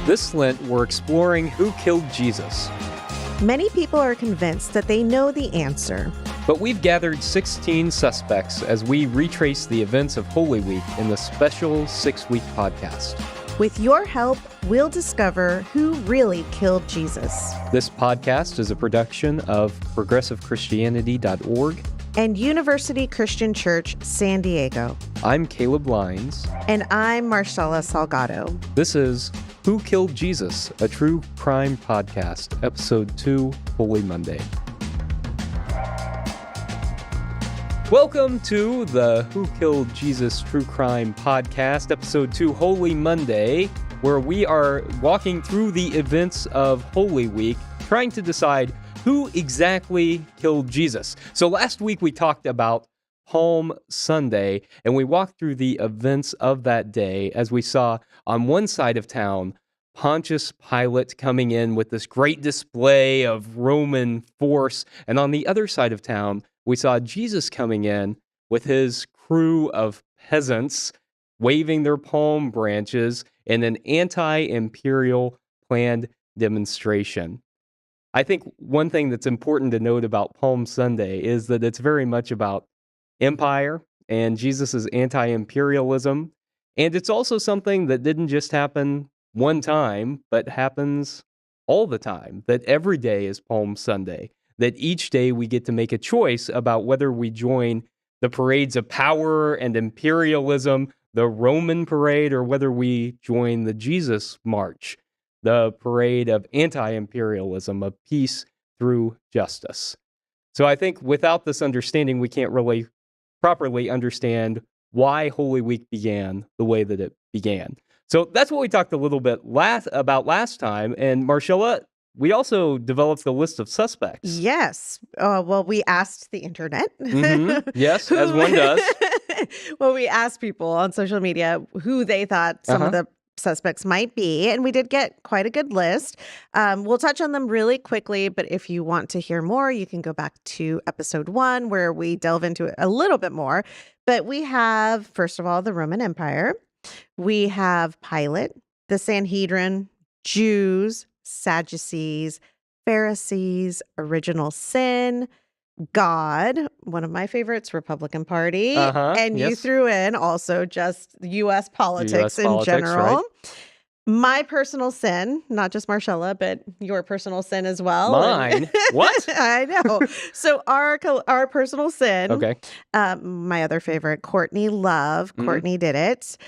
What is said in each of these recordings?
This Lent, we're exploring who killed Jesus. Many people are convinced that they know the answer. But we've gathered 16 suspects as we retrace the events of Holy Week in the special 6-week podcast. With your help, we'll discover who really killed Jesus. This podcast is a production of progressivechristianity.org and University Christian Church, San Diego. I'm Caleb Lyons. And I'm Marshela Salgado. This is Who Killed Jesus? A True Crime Podcast, Episode 2, Holy Monday. Welcome to the Who Killed Jesus True Crime Podcast, Episode 2, Holy Monday, where we are walking through the events of Holy Week, trying to decide who exactly killed Jesus. So last week we talked about Palm Sunday, and we walked through the events of that day as we saw on one side of town Pontius Pilate coming in with this great display of Roman force, and on the other side of town we saw Jesus coming in with his crew of peasants waving their palm branches in an anti-imperial planned demonstration. I think one thing that's important to note about Palm Sunday is that it's very much about empire and Jesus' anti-imperialism. And it's also something that didn't just happen one time, but happens all the time, that every day is Palm Sunday, that each day we get to make a choice about whether we join the parades of power and imperialism, the Roman parade, or whether we join the Jesus March, the parade of anti-imperialism, of peace through justice. So I think without this understanding, we can't really properly understand why Holy Week began the way that it began. So that's what we talked a little bit about last time. And Marshela, we also developed a list of suspects. Yes. Well, we asked the internet. Yes, as one does. Well, we asked people on social media who they thought some of the suspects might be, and we did get quite a good list. We'll touch on them really quickly, but if you want to hear more, you can go back to episode 1 where we delve into it a little bit more. But we have, first of all, the Roman Empire. We have Pilate, the Sanhedrin, Jews, Sadducees, Pharisees, original sin, God, one of my favorites, Republican Party, and you threw in also just U.S. politics in general. Right. My personal sin, not just Marshela, but your personal sin as well. Mine? What? I know. So our personal sin, okay. My other favorite, Courtney Love. Courtney did it.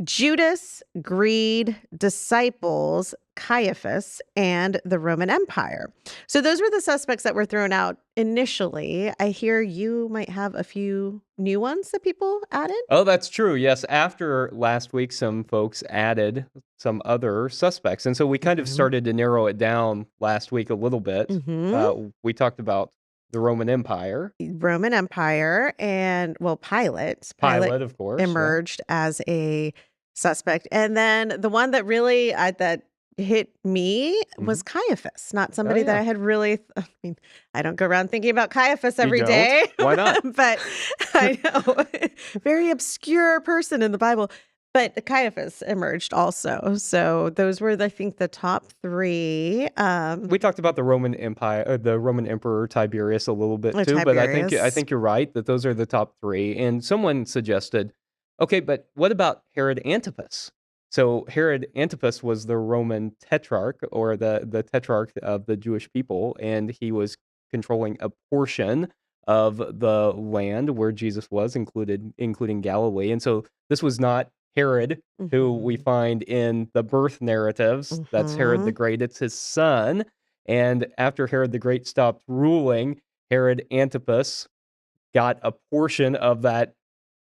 Judas, greed, disciples, Caiaphas, and the Roman Empire. So those were the suspects that were thrown out initially. I hear you might have a few new ones that people added. Oh, that's true. Yes. After last week, some folks added some other suspects. And so we kind of started to narrow it down last week a little bit. We talked about the Roman Empire. Roman Empire and, well, Pilate. Pilate, of course. Emerged as a suspect. And then the one that really that hit me was Caiaphas, not somebody that I had really, I don't go around thinking about Caiaphas every day. Why not? But I know, very obscure person in the Bible. But Caiaphas emerged also. So those were, I think, the top 3. We talked about the Roman Empire, the Roman Emperor Tiberius a little bit too, but I think you're right that those are the top 3. And someone suggested, okay, but what about Herod Antipas? So Herod Antipas was the Roman tetrarch, or the tetrarch of the Jewish people, and he was controlling a portion of the land where Jesus was, including Galilee. And so this was not Herod, who we find in the birth narratives. That's Herod the Great. It's his son. And after Herod the Great stopped ruling, Herod Antipas got a portion of that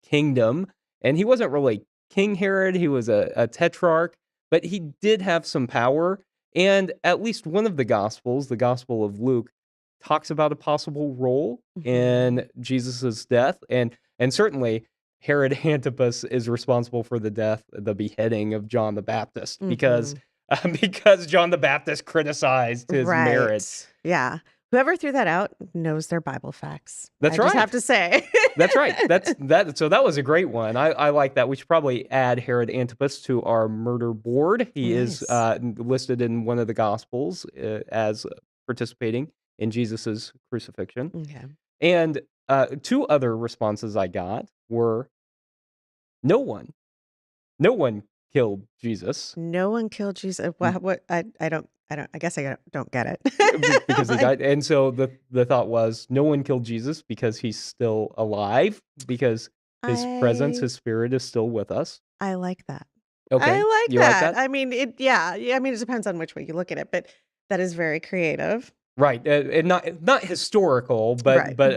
kingdom. And he wasn't really King Herod. He was a tetrarch, but he did have some power. And at least one of the Gospels, the Gospel of Luke, talks about a possible role in Jesus's death. And certainly Herod Antipas is responsible for the beheading of John the Baptist, because John the Baptist criticized his merits. Yeah. Whoever threw that out knows their Bible facts. That's I right. just have to say. That's right. So that was a great one. I like that. We should probably add Herod Antipas to our murder board. He is Nice. listed in one of the Gospels as participating in Jesus's crucifixion. Okay. And two other responses I got were no one. No one killed Jesus No one killed Jesus. What? I guess I don't get it. because he Like, died. And so the thought was no one killed Jesus because he's still alive, because his presence, I his spirit is still with us. I like that. I Okay. like You like that. that? I mean, yeah. I mean, it depends on which way you look at it, but that is very creative. Right. And not historical, Right. but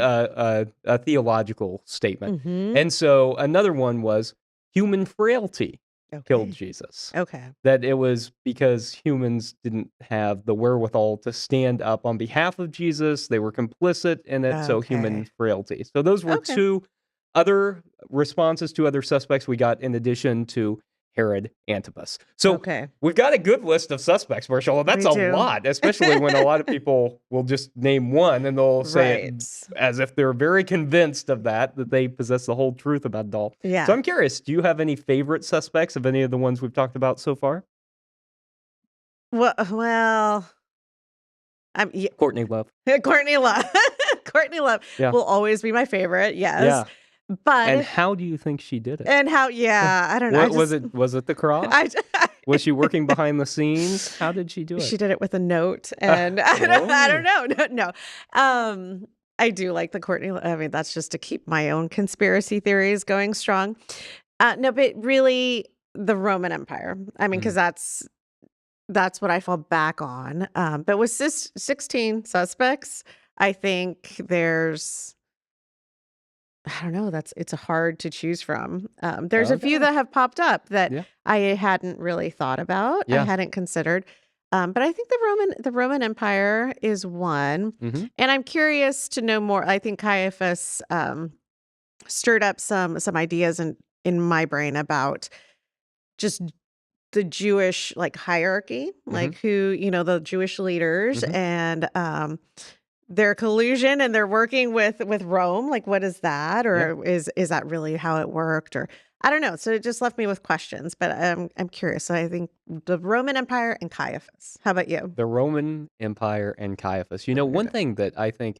a theological statement. Mm-hmm. And so another one was human frailty killed Okay. Jesus. Okay. That it was because humans didn't have the wherewithal to stand up on behalf of Jesus. They were complicit in it, so human Okay. frailty. So those were Okay. two other responses, two other suspects we got in addition to Herod Antipas. So Okay. we've got a good list of suspects, Marshall. That's We a do. lot, especially when a lot of people will just name one and they'll say it Right. as if they're very convinced of that they possess the whole truth about it all. So Yeah. I'm curious, do you have any favorite suspects of any of the ones we've talked about so far? Well, yeah, Courtney Love. Courtney Love. Courtney Love Yeah. will always be my favorite. Yes. Yeah. But And how do you think she did it? and how? Yeah, I don't know. I What just was it the cross? I Was she working behind the scenes? How did she do She it? did it with a note, and I don't Oh. know. No. I do like the Courtney. I mean, that's just to keep my own conspiracy theories going strong. No, but really, the Roman Empire. I mean, because Mhm. that's what I fall back on. But with 16 suspects, I think there's. I don't know. It's hard to choose from. There's a few Okay. that have popped up that Yeah. I hadn't really thought about. I Yeah. hadn't considered. But I think the Roman Empire is one, Mhm. and I'm curious to know more. I think Caiaphas stirred up some ideas in my brain about just the Jewish like hierarchy, Mhm. like who the Jewish leaders Mhm. and their collusion and they're working with Rome. Like, what is that, Yeah. or is that really how it worked, or I don't know. So it just left me with questions, but I'm curious. So I think the Roman Empire and Caiaphas. How about you? The Roman Empire and Caiaphas. You know, one thing that I think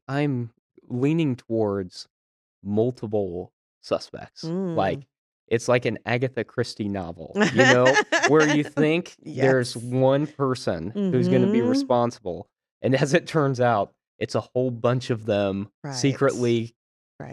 I'm leaning towards multiple suspects. Mm. Like it's like an Agatha Christie novel, you know, where you think there's Yes. one person who's going to be Mm-hmm. responsible, and as it turns out, it's a whole bunch of them Right. secretly Right.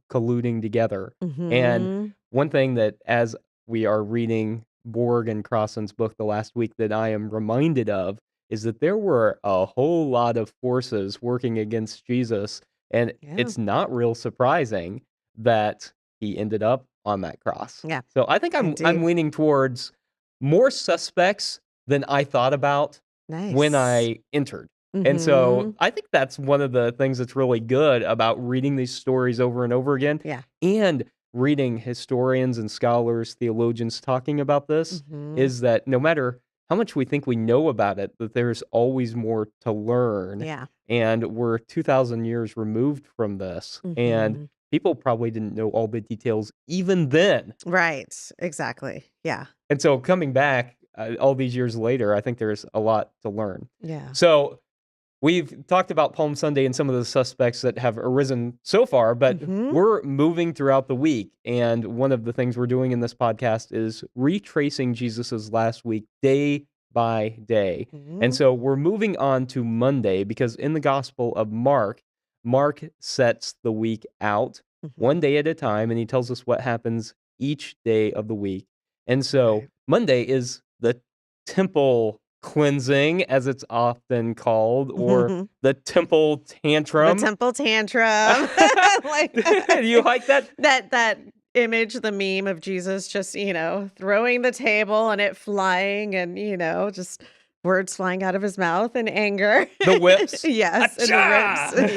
colluding together. And Mm-hmm. one thing that, as we are reading Borg and Crossan's book the last week, that I am reminded of is that there were a whole lot of forces working against Jesus, and Yeah. it's not real surprising that he ended up on that cross. Yeah. So I think I'm Indeed. leaning towards more suspects than I thought about when Nice. I entered. And Mm-hmm. so I think that's one of the things that's really good about reading these stories over and over again Yeah. and reading historians and scholars, theologians talking about this Mm-hmm. is that no matter how much we think we know about it, that there's always more to learn. Yeah. And we're 2,000 years removed from this. And Mm-hmm. people probably didn't know all the details even then. Right. Exactly. Yeah. And so coming back all these years later, I think there's a lot to learn. Yeah. So we've talked about Palm Sunday and some of the suspects that have arisen so far, but Mm-hmm. we're moving throughout the week. And one of the things we're doing in this podcast is retracing Jesus's last week day by day. Mm-hmm. And so we're moving on to Monday because in the Gospel of Mark, Mark sets the week out one day at a time, and he tells us what happens each day of the week. And so Right. Monday is the temple cleansing, as it's often called, or the temple The tantrum. temple tantrum. Like Do you like that? that image, the meme of Jesus just, throwing the table and it flying and, just words flying out of his mouth in anger. The whips. Yes, and the Achha! rips.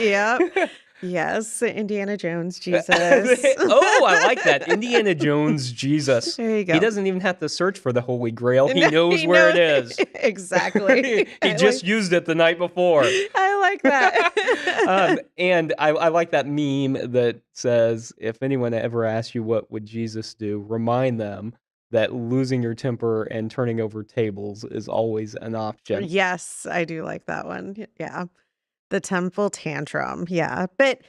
Yep. Yes, Indiana Jones, Jesus. Oh, I like that. Indiana Jones, Jesus. There you He go. doesn't even have to search for the Holy Grail. He No, knows he where knows it is. exactly. He just used it the night before. I like that. And I like that meme that says, if anyone ever asks you what would Jesus do, remind them that losing your temper and turning over tables is always an option. Yes, I do like that one. Yeah. The temple tantrum. Yeah. But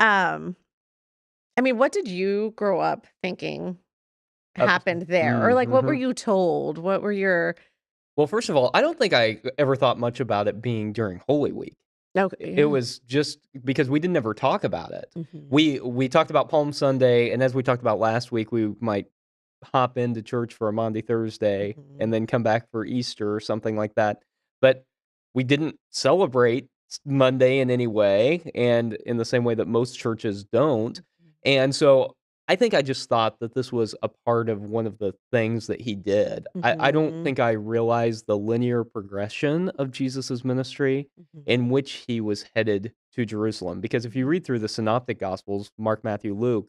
um I mean, what did you grow up thinking Uh, happened there? Or like what were mhm. you told? What were your Well, first of all, I don't think I ever thought much about it being during Holy Week. Okay, It yeah. was just because we didn't ever talk about it. Mhm. We talked about Palm Sunday, and as we talked about last week, we might hop into church for a Maundy Thursday Mhm. and then come back for Easter or something like that. But we didn't celebrate Monday in any way, and in the same way that most churches don't. And so I think I just thought that this was a part of one of the things that he did. I don't Mhm. think I realized the linear progression of Jesus's ministry in Mhm. which he was headed to Jerusalem. Because if you read through the synoptic gospels, Mark, Matthew, Luke,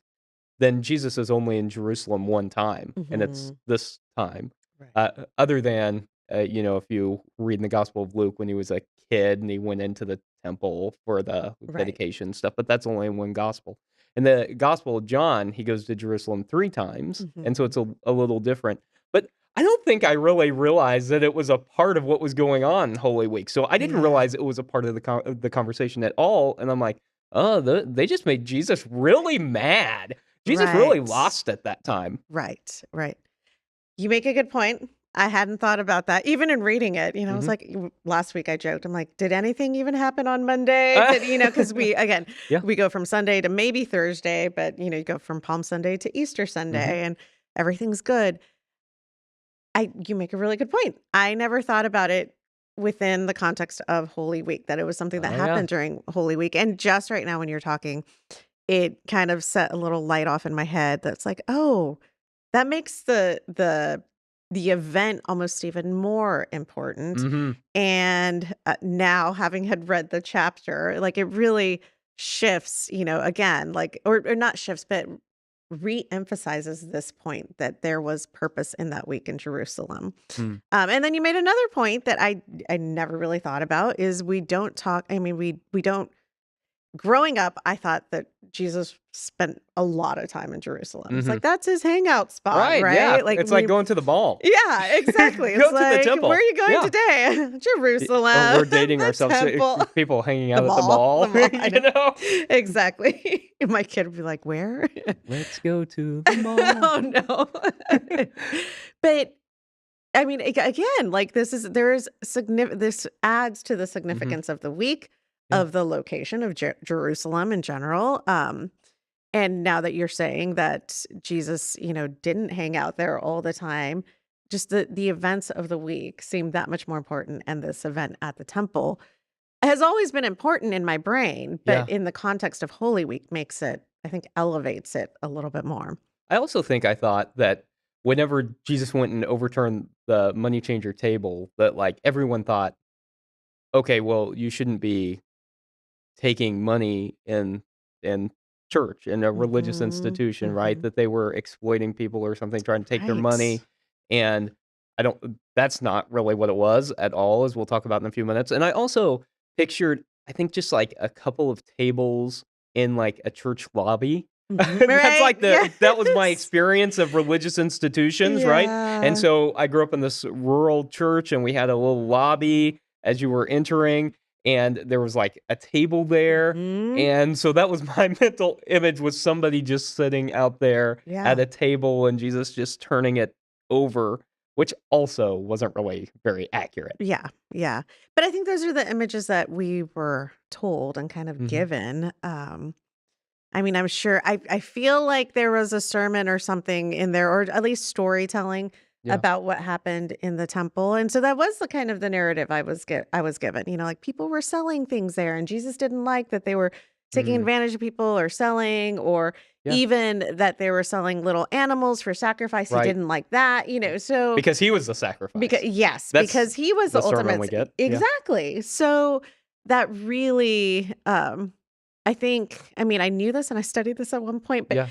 then Jesus is only in Jerusalem one time, and it's Mhm. this time. Right. Other than, if you read in the Gospel of Luke when he was a kid and he went into the temple for the Right. dedication stuff, but that's only in one gospel. In the Gospel of John, he goes to Jerusalem 3 times, and so Mhm. it's a little different. But I don't think I really realized that it was a part of what was going on in Holy Week. So I didn't Yeah. realize it was a part of the conversation at all, and I'm like, "Oh, they just made Jesus really mad." Jesus really Right. lost at that time. Right. Right. You make a good point. I hadn't thought about that. Even in reading it, I was Mhm. like, last week I joked, I'm like, did anything even happen on Monday? But, because again, Yeah. we go from Sunday to maybe Thursday, but, you go from Palm Sunday to Easter Mhm. Sunday and everything's good. You make a really good point. I never thought about it within the context of Holy Week, that it was something that Oh, yeah. happened during Holy Week. And just right now when you're talking, it kind of set a little light off in my head that's like, oh, that makes the event almost even more important. Mhm. And now having had read the chapter, like it really shifts, again, like or not shifts, but re-emphasizes this point that there was purpose in that week in Jerusalem. Mm. And then you made another point that I never really thought about is we don't talk. I mean, we don't. Growing up, I thought that Jesus spent a lot of time in Jerusalem. It's like Mhm. that's his hangout spot, Right, yeah. right? Like It's like we going to the mall. yeah, exactly. It's Go to the like, "Where are temple. you going Yeah. today?" Or "Jerusalem, we're dating the ourselves, temple, people hanging the out at the mall, the mall, mall." I know. you know? Exactly. And my kid would be like, "Where?" "Let's go to the mall." Oh, no. But, I mean, again, like, this adds to the Mhm. significance of the week, Yeah. of the location of Jerusalem in general, and now that you're saying that Jesus, didn't hang out there all the time, just the events of the week seem that much more important, and this event at the temple has always been important in my brain, but Yeah. in the context of Holy Week makes it I think elevates it a little bit more. I also think I thought that whenever Jesus went and overturned the money changer table, that, like, everyone thought, "Okay, well, you shouldn't be taking money in church, in a religious Mhm, institution," right? mhm. That they were exploiting people or something, trying to take their Right. money, and I don't that's not really what it was at all, as we'll talk about in a few minutes, and I also pictured, I think, just, like, a couple of tables in, like, a church lobby. Mhm. That's Right, like that was my yes. experience of religious institutions, right? And Yeah. so I grew up in this rural church, and we had a little lobby as you were entering, and there was, like, a table there, Mhm. and so that was my mental image, was somebody just sitting out there at Yeah. a table and Jesus just turning it over, which also wasn't really very accurate. Yeah, yeah. But I think those are the images that we were told and kind of Mhm. given, I mean, I'm sure I feel like there was a sermon or something in there, or at least storytelling Yeah. about what happened in the temple, and so that was the kind of the narrative I was given, like people were selling things there, and Jesus didn't like that they were taking Mm. advantage of people or selling, or Yeah. even that they were selling little animals for sacrifice. He Right. didn't like that, so Because he was the because sacrifice. yes, That's because he was the the sermon ultimate we get. Yeah. exactly. So that really, I mean, I knew this and I studied this at one point, but Yeah.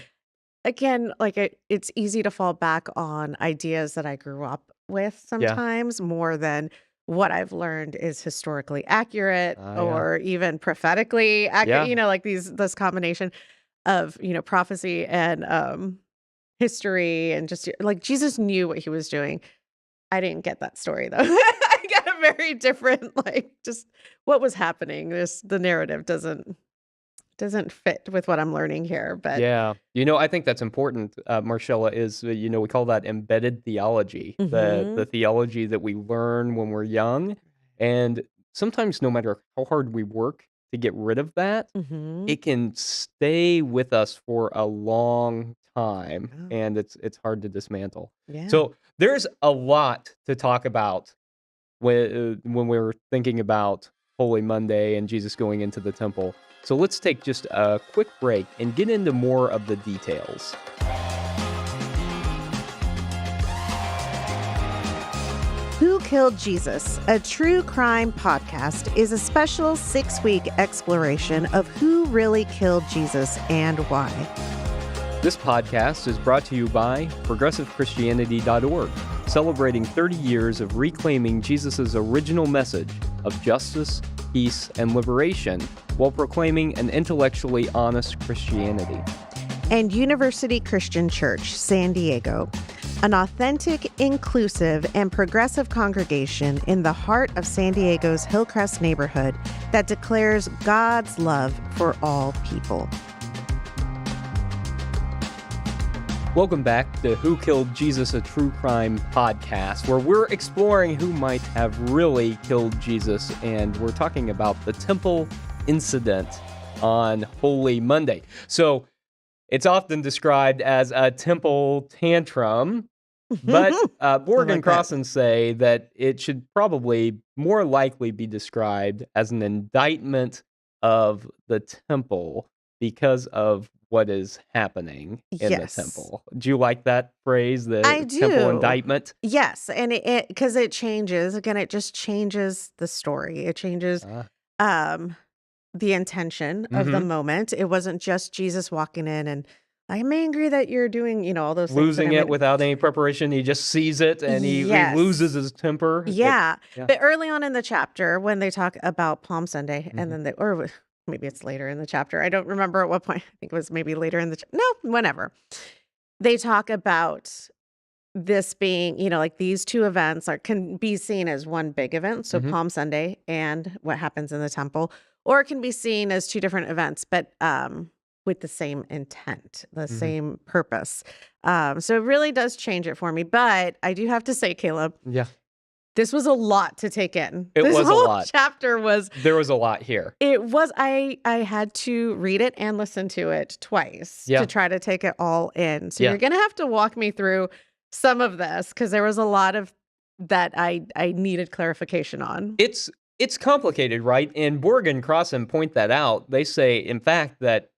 again, like it's easy to fall back on ideas that I grew up with Yeah. sometimes more than what I've learned is historically accurate Yeah. or even prophetically accurate, Yeah. like this combination of, prophecy and history and just like Jesus knew what he was doing. I didn't get that story though. I got a very different like just what was happening. The narrative doesn't fit with what I'm learning here, but Yeah. I think that's important, Marcella, is, we call that embedded theology, the mhm. theology that we learn when we're young. And sometimes no matter how hard we work to get rid of that, Mhm. it can stay with us for a long time, Oh, and it's hard to dismantle. yeah. So, there's a lot to talk about when we're thinking about Holy Monday and Jesus going into the temple. So let's take just a quick break and get into more of the details. Who Killed Jesus? A true crime podcast is a special 6-week exploration of who really killed Jesus and why. This podcast is brought to you by ProgressiveChristianity.org, celebrating 30 years of reclaiming Jesus' original message of justice, peace, and liberation while proclaiming an intellectually honest Christianity. And University Christian Church, San Diego, an authentic, inclusive, and progressive congregation in the heart of San Diego's Hillcrest neighborhood that declares God's love for all people. Welcome back to Who Killed Jesus, a True Crime podcast, where we're exploring who might have really killed Jesus, and we're talking about the temple incident on Holy Monday. So it's often described as a temple tantrum, but Borg and Crossan say that it should probably more likely be described as an indictment of the temple because of what is happening in the temple. Do you like that phrase, I the temple do. indictment? Yes, and it because it changes. Again, it just changes the story. It changes um the intention of the Mhm. moment. It wasn't just Jesus walking in and I'm angry that you're doing, all those things that Losing I it made. without any prepreparation, he just sees it and he loses Yes. his temper. Yeah. Yeah. But early on in the chapter, when they talk about Palm Sunday, and Mhm. then maybe it's later in the chapter. I don't remember at what point. I think it was maybe later in the no, whenever. They talk about this being, like these two events can be seen as one big event. So Mhm. Palm Sunday and what happens in the temple, or it can be seen as two different events, but with the same intent, the Mhm. same purpose. So it really does change it for me. But I do have to say, Caleb, Yeah. this was a lot to take in. It This was a whole lot. chapter was There was a lot here. it was I had to read it and listen to it twice Yeah. to try to take it all in. So Yeah. you're gonna have to walk me through some of this because there was a lot of that I needed clarification on. It's complicated, right? And Borg and Crossan point that out. They say, in fact, that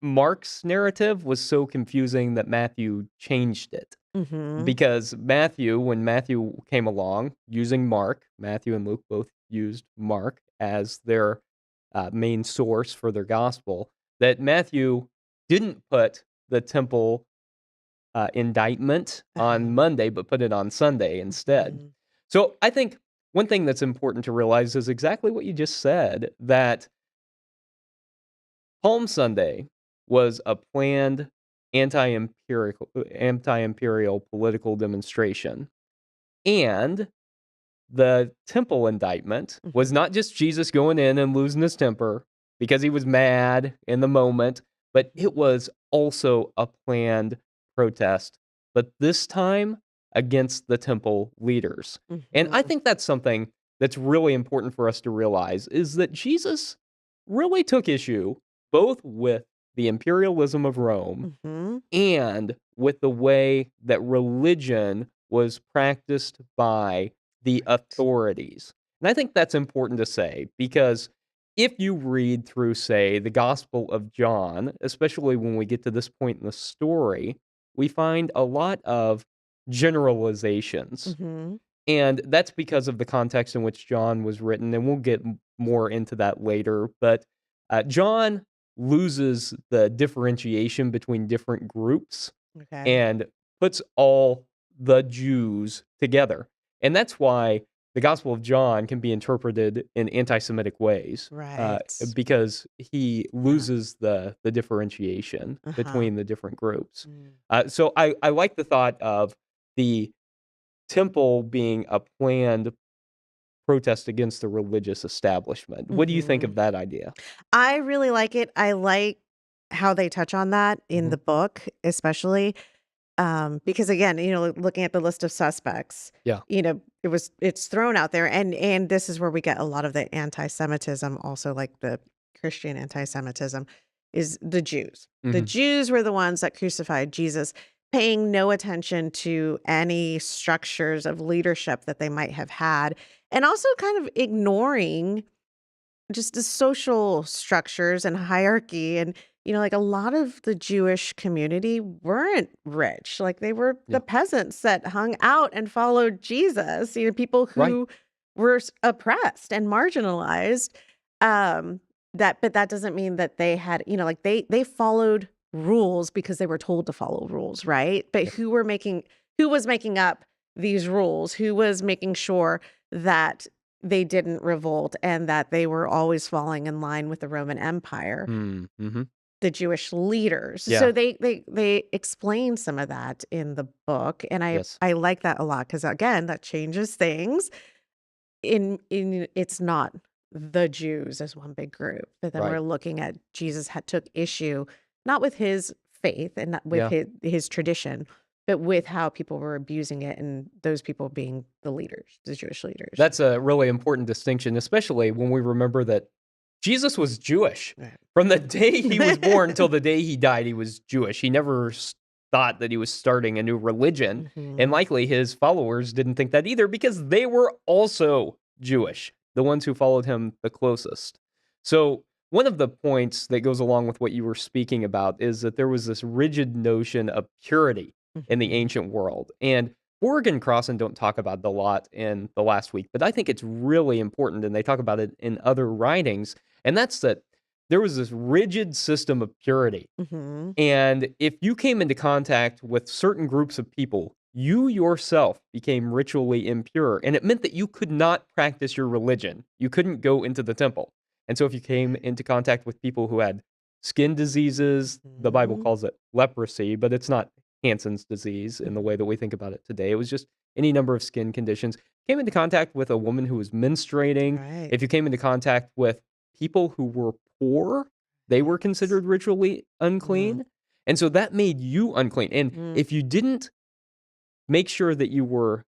Mark's narrative was so confusing that Matthew changed it. Mm-hmm. Because when Matthew came along using Mark, Matthew and Luke both used Mark as their main source for their gospel, that Matthew didn't put the temple indictment on Monday, but put it on Sunday instead. Mhm. So I think one thing that's important to realize is exactly what you just said, that Palm Sunday was a planned anti-imperial political demonstration. And the temple indictment was Mhm. not just Jesus going in and losing his temper because he was mad in the moment, but it was also a planned protest, but this time against the temple leaders. And I Mhm. think that's something that's really important for us to realize is that Jesus really took issue both with the imperialism of Rome Mhm. and with the way that religion was practiced by the Right. authorities. And I think that's important to say because if you read through, say, the Gospel of John, especially when we get to this point in the story, we find a lot of generalizations. Mhm. And that's because of the context in which John was written. And we'll get more into that later. But John loses the differentiation between different groups Okay. and puts all the Jews together. And that's why the Gospel of John can be interpreted in anti-Semitic ways, Right. because he Yeah. loses the differentiation Uh-huh. between the different groups. Mm. So I like the thought of the temple being a planned protest against the religious establishment. What do you think Mhm. of that idea? I really like it. I like how they touch on that in Mhm. the book, especially because again, looking at the list of suspects, Yeah. it's thrown out there, and this is where we get a lot of the anti-Semitism, also like the Christian anti-Semitism, is the Jews. The Mhm. Jews were the ones that crucified Jesus, paying no attention to any structures of leadership that they might have had, and also kind of ignoring just the social structures and hierarchy. And like a lot of the Jewish community weren't rich, like they were the Yeah. peasants that hung out and followed Jesus, people Right. who were oppressed and marginalized. But that doesn't mean that they had, like they followed rules because they were told to follow rules, right? But Yep. who was making up these rules? Who was making sure that they didn't revolt and that they were always falling in line with the Roman Empire? Mhm. The Jewish leaders. Yeah. So they explain some of that in the book, and I Yes. I like that a lot because again, that changes things. In It's not the Jews as one big group, but then we're Right. looking at Jesus took issue not with his faith and not with Yeah. his tradition, but with how people were abusing it, and those people being the leaders, the Jewish leaders. That's a really important distinction, especially when we remember that Jesus was Jewish. Right. From the day he was born till the day he died, he was Jewish. He never thought that he was starting a new religion, and Mhm. likely his followers didn't think that either because they were also Jewish, the ones who followed him the closest. So, one of the points that goes along with what you were speaking about is that there was this rigid notion of purity in the Mhm. ancient world. And Borg and Crossan don't talk about it a lot in the last week, but I think it's really important, and they talk about it in other writings, and that's that there was this rigid system of purity. Mhm. And if you came into contact with certain groups of people, you yourself became ritually impure. And it meant that you could not practice your religion. You couldn't go into the temple. And so if you came Right. into contact with people who had skin diseases, the Bible Mhm. calls it leprosy, but it's not Hansen's disease in the way Mhm. that we think about it today. It was just any number of skin conditions. Came into contact with a woman who was menstruating. Right. If you came into contact with people who were poor, they were Yes. considered ritually Mm. unclean, and so that made you unclean, and Mm. if you didn't make sure that you were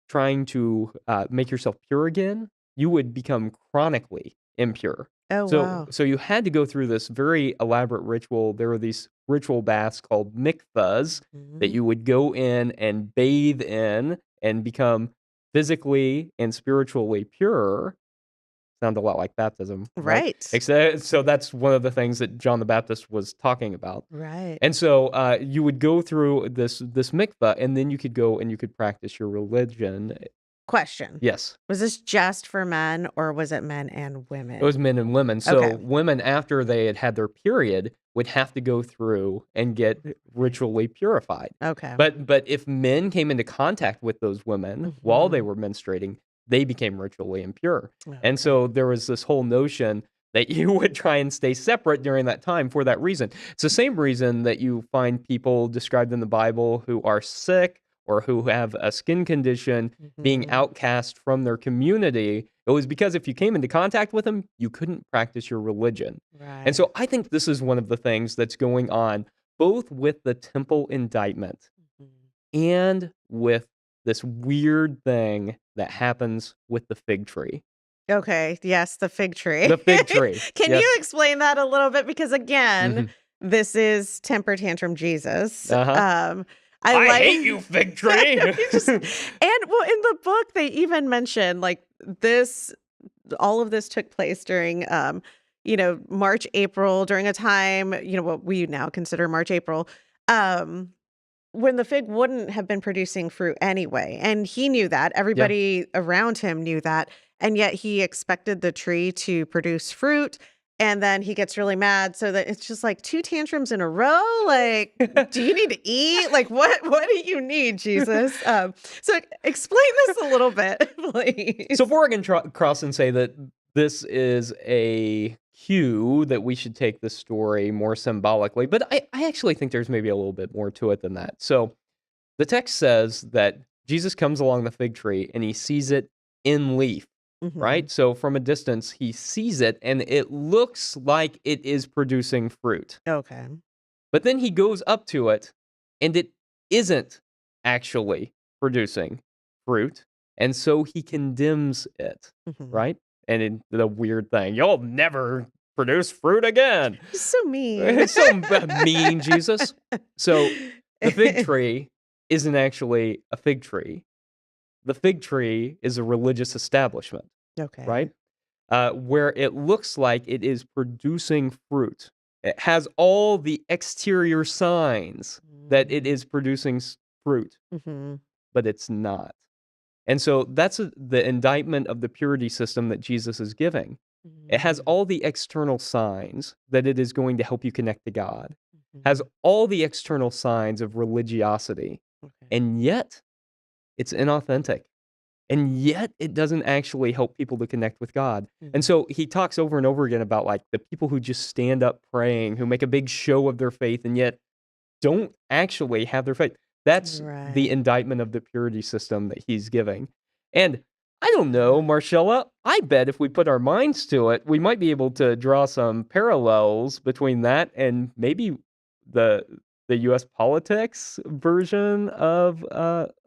trying to, make yourself pure again, you would become chronically impure. Oh, So wow. so you had to go through this very elaborate ritual. There were these ritual baths called mikvahs that Mhm. you would go in and bathe in and become physically and spiritually pure. Sound a lot like baptism, right? Right. Except so that's one of the things that John the Baptist was talking about. Right. And so, you would go through this mikvah, and then you could go and you could practice your religion. Question. Yes. Was this just for men or was it men and It was women? men and women. So Okay. women, after they had had their period, would have to go through and get Right. ritually purified. Okay. But if men came into contact with those women while they Mhm. were menstruating, they became ritually impure. And Okay. so there was this whole notion that you would try and stay separate during that time for that reason. It's the same reason that you find people described in the Bible who are sick or who have a skin condition being Mhm. outcast from their community. It was because if you came into contact with them, you couldn't practice your religion. And Right. so I think this is one of the things that's going on both with the temple indictment Mhm. and with this weird thing that happens with the fig tree. Okay. Yes, the fig tree. The fig tree. Can you Yes. explain that a little bit? Because again, Mhm. this is temper tantrum Jesus. Uh-huh. I I like hate you, fig tree. you just and well, in the book they even mention like this all of this took place during March, April, during a time, what we now consider March, April, um, when the fig wouldn't have been producing fruit anyway. And he knew that. Yeah. Everybody around him knew that. And yet he expected the tree to produce fruit. And then he gets really mad, so that it's just like 2 tantrums in a row. Like, do you need to eat? Like, what do you need, Jesus? So explain this a little bit, please. So Borg and Crossan say that this is a cue that we should take the story more symbolically, but I actually think there's maybe a little bit more to it than that. So the text says that Jesus comes along the fig tree and he sees it in leaf, right? So from a distance, he sees it and it looks like it is producing fruit. Okay. But then he goes up to it and it isn't actually producing fruit. And so he condemns it, right? And the weird thing, you'll never produce fruit again. So mean. It's so mean, Jesus. So the fig tree isn't actually a fig tree. The fig tree is a religious establishment, right? Where it looks like it is producing fruit. It has all the exterior signs that it is producing fruit, but it's not. And so that's the indictment of the purity system that Jesus is giving. It has all the external signs that it is going to help you connect to God, has all the external signs of religiosity, and yet it's inauthentic. And yet it doesn't actually help people to connect with God. And so he talks over and over again about like the people who just stand up praying, who make a big show of their faith and yet don't actually have their faith. That's the indictment of the purity system that he's giving. And I don't know, Marshela, I bet if we put our minds to it, we might be able to draw some parallels between that and maybe the U.S. politics version of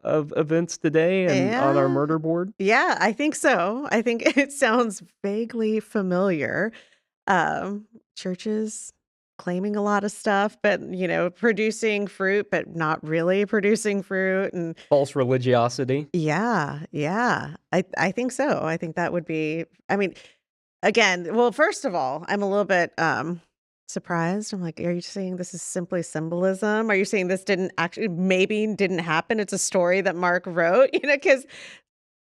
events today and on our murder board. Yeah, I think so. I think it sounds vaguely familiar. Churches claiming a lot of stuff, but producing fruit, but not really producing fruit, and false religiosity. Yeah. I think so. I think that would be. I mean, again, well, first of all, I'm a little bit surprised. I'm like, are you saying this is simply symbolism? Are you saying this didn't happen? It's a story that Mark wrote, because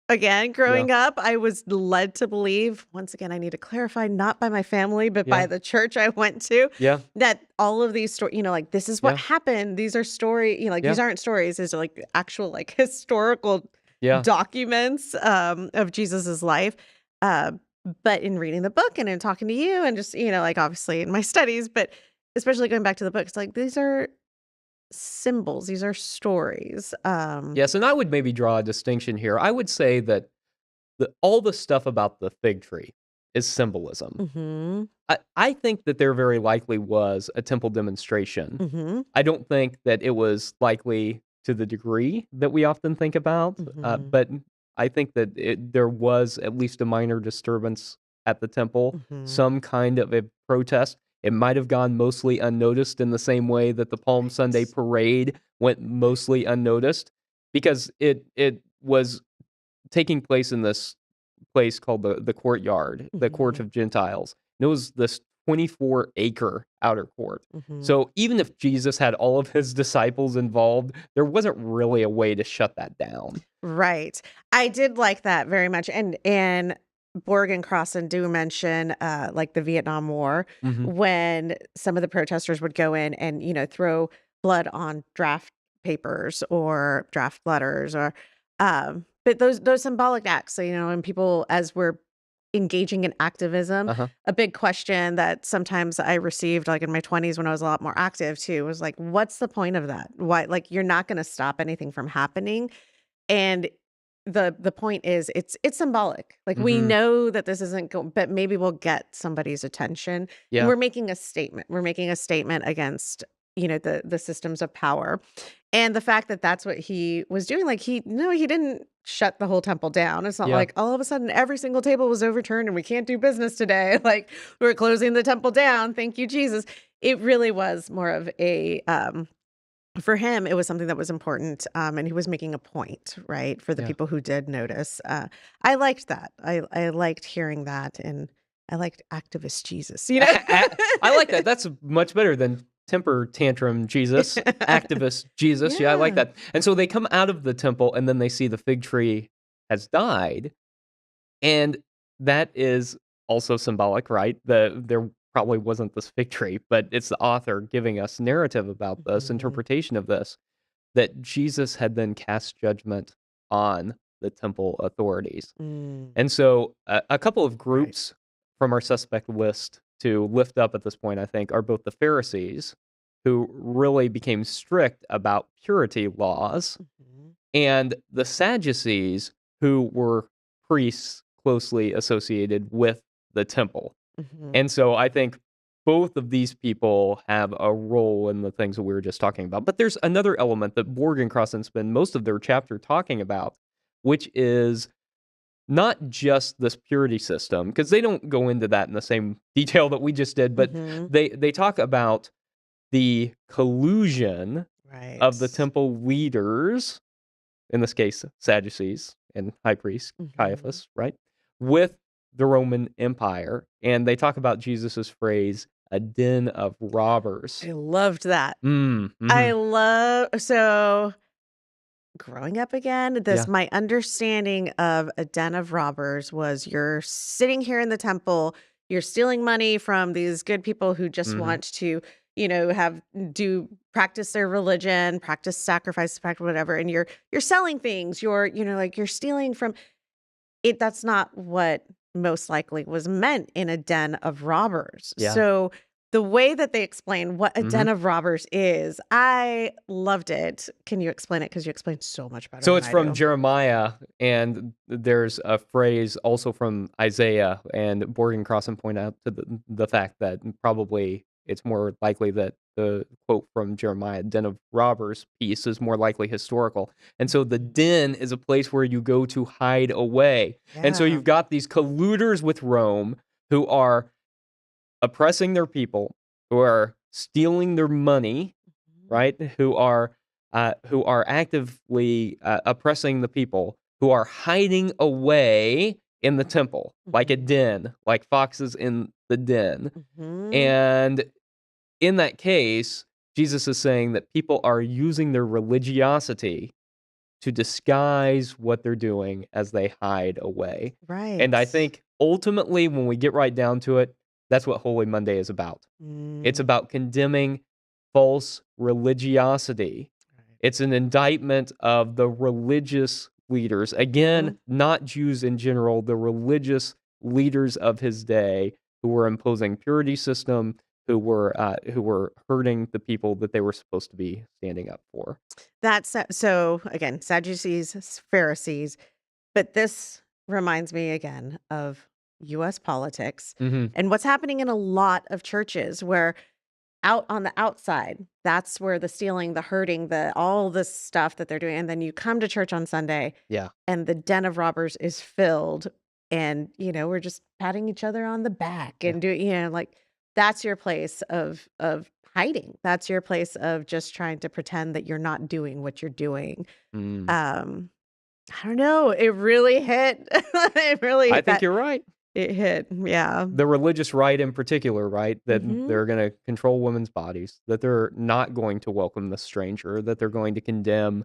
again, growing up, I was led to believe, once again, I need to clarify, not by my family, but by the church I went to, that all of these stories, like this is what happened. These are these aren't stories. These are like actual like historical documents of Jesus's life. But in reading the book and in talking to you and just, like obviously in my studies, but especially going back to the book, it's like, these are symbols. These are stories. Yes, and I would maybe draw a distinction here. I would say that all the stuff about the fig tree is symbolism. I think that there very likely was a temple demonstration. I don't think that it was likely to the degree that we often think about, but I think that there was at least a minor disturbance at the temple, some kind of a protest. It might have gone mostly unnoticed in the same way that the Palm Sunday parade went mostly unnoticed, because it was taking place in this place called the courtyard, the court of Gentiles. And it was this 24-acre outer court. So even if Jesus had all of his disciples involved, there wasn't really a way to shut that down. Right. I did like that very much. And Borg and Crossan do mention like the Vietnam War, when some of the protesters would go in and, throw blood on draft papers or draft letters or but those symbolic acts. So, and people, as we're engaging in activism, a big question that sometimes I received like in my 20s when I was a lot more active too was like, what's the point of that? Why, like, you're not going to stop anything from happening. And the point is it's symbolic. Like, we know that this isn't but maybe we'll get somebody's attention. And we're making a statement. We're making a statement against, the systems of power. And the fact that that's what he was doing, like he didn't shut the whole temple down. It's not like all of a sudden every single table was overturned and we can't do business today. Like, we're closing the temple down. Thank you, Jesus. It really was more of a, for him, it was something that was important. And he was making a point, right? For the people who did notice. I liked that. I liked hearing that. And I liked activist Jesus, I like that. That's much better than temper tantrum Jesus, activist Jesus. Yeah, I like that. And so they come out of the temple and then they see the fig tree has died. And that is also symbolic, right? They're probably wasn't this fig tree, but it's the author giving us narrative about this, Mhm. interpretation of this, that Jesus had then cast judgment on the temple authorities. Mm. And so a couple of Right. groups from our suspect list to lift up at this point, I think, are both the Pharisees, who really became strict about purity laws, Mhm. and the Sadducees, who were priests closely associated with the temple. Mhm. And so I think both of these people have a role in the things that we were just talking about. But there's another element that Borg and Crossan spend most of their chapter talking about, which is not just this purity system, because they don't go into that in the same detail that we just did, but Mhm. they talk about the collusion of the Right. temple leaders, in this case, Sadducees and high priest Mhm. Caiaphas, right, with the Roman Empire. And they talk about Jesus's phrase, a den of robbers. I loved that. I Mhm. love so growing up again, this Yeah. my understanding of a den of robbers was you're sitting here in the temple, you're stealing money from these good people who just Mhm. want to, have do practice their religion, practice sacrifice, practice whatever, and you're selling things, like you're stealing from it. That's not what most likely was meant in a den of robbers. Yeah. So the way that they explain what a Mhm. den of robbers is, I loved it. Can you explain it? Because you explain so much better So than it's I from do. Jeremiah, and there's a phrase also from Isaiah, and Borg and Crossan point out to the fact that probably it's more likely that the quote from Jeremiah, "den of robbers" piece is more likely historical. And so the Mhm. den is a place where you go to hide away. And so Yeah. you've got these colluders with Rome who are oppressing their people, who are stealing their money, Mhm. right? Who are actively oppressing the people, who are hiding away in the temple, like a Mhm. den, like foxes in the den. Mhm. And in that case, Jesus is saying that people are using their religiosity to disguise what they're doing as they hide away. And Right. I think ultimately, when we get right down to it, that's what Holy Monday is about. It's Mm. about condemning false religiosity. Right. It's an indictment of the religious leaders. Again, Mhm. not Jews in general, the religious leaders of his day who were imposing purity system, who were hurting the people that they were supposed to be standing up for. So again, Sadducees, Pharisees, but this reminds me again of US politics Mhm. and what's happening in a lot of churches where out on the outside, that's where the stealing, the hurting, the all this stuff that they're doing, and then you come to church on Sunday, Yeah. and the den of robbers is filled, and, we're just patting each other on the back Yeah. and doing like, that's your place of hiding. That's your place of just trying to pretend that you're not doing what you're doing. Mm. Um, I don't know, it really hit. It really I hit think that you're right. it hit, yeah. The religious right in particular, right? That Mhm. they're gonna control women's bodies, that they're not going to welcome the stranger, that they're going to condemn,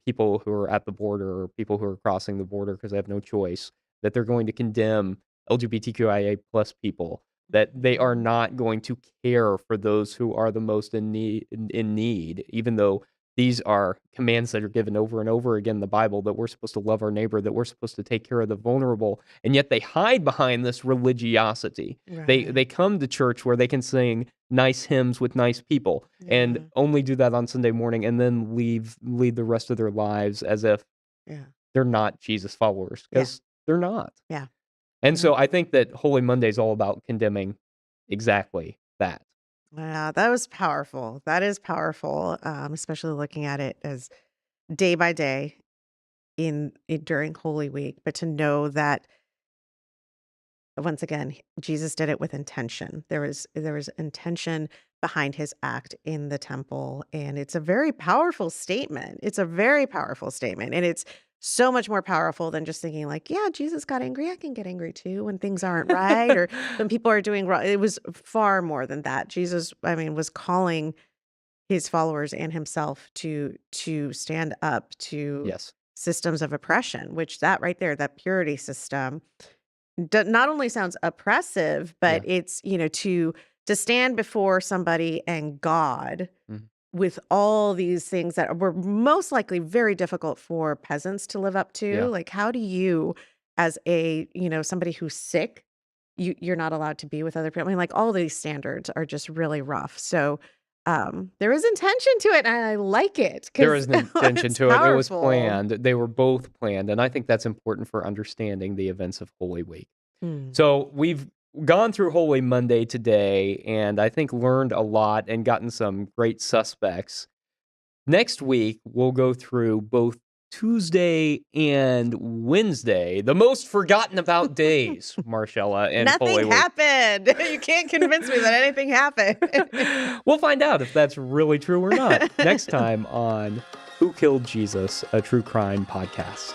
people who are at the border or people who are crossing the border because they have no choice, that they're going to condemn LGBTQIA+ plus people, that they are Mhm. not going to care for those who are the most in need, even though these are commands that are given over and over again in the Bible, that we're supposed to love our neighbor, that we're supposed to take care of the vulnerable, and yet they hide behind this religiosity. They Right. come to church where they can sing nice hymns with nice people and Yeah. only do that on Sunday morning and then lead the rest of their lives as if Yeah. they're not Jesus followers, Yeah. because they're not. Yeah. And Yeah. so I think that Holy Monday is all about condemning exactly that. Yeah, that was powerful. That is powerful, especially looking at it as day by day during Holy Week, but to know that once again, Jesus did it with intention. There was intention behind his act in the temple, and it's a very powerful statement. It's a very powerful statement, and it's so much more powerful than just thinking like, yeah, Jesus got angry. I can get angry too when things aren't right or when people are doing wrong. It was far more than that. Jesus, I mean, was calling his followers and himself to stand up to Yes. systems of oppression, which that right there, that purity system not only sounds oppressive, but Yeah. it's, to stand before somebody and God Mhm. with all these things that were most likely very difficult for peasants to live up to. Yeah. Like, how do you, as somebody who's sick, you're not allowed to be with other people. I mean, like all these standards are just really rough. So there is intention to it, and I like it There because is an intention it's to it. It was powerful. planned. They were both planned, and I think that's important for understanding the events of Holy Week. Mm. So we've gone through Holy Monday today, and I think learned a lot and gotten some great suspects. Next week, we'll go through both Tuesday and Wednesday, the most forgotten about days, Marshella, and Nothing Holy Week. happened. You can't convince me that anything happened. We'll find out if that's really true or not next time on Who Killed Jesus, a true crime podcast.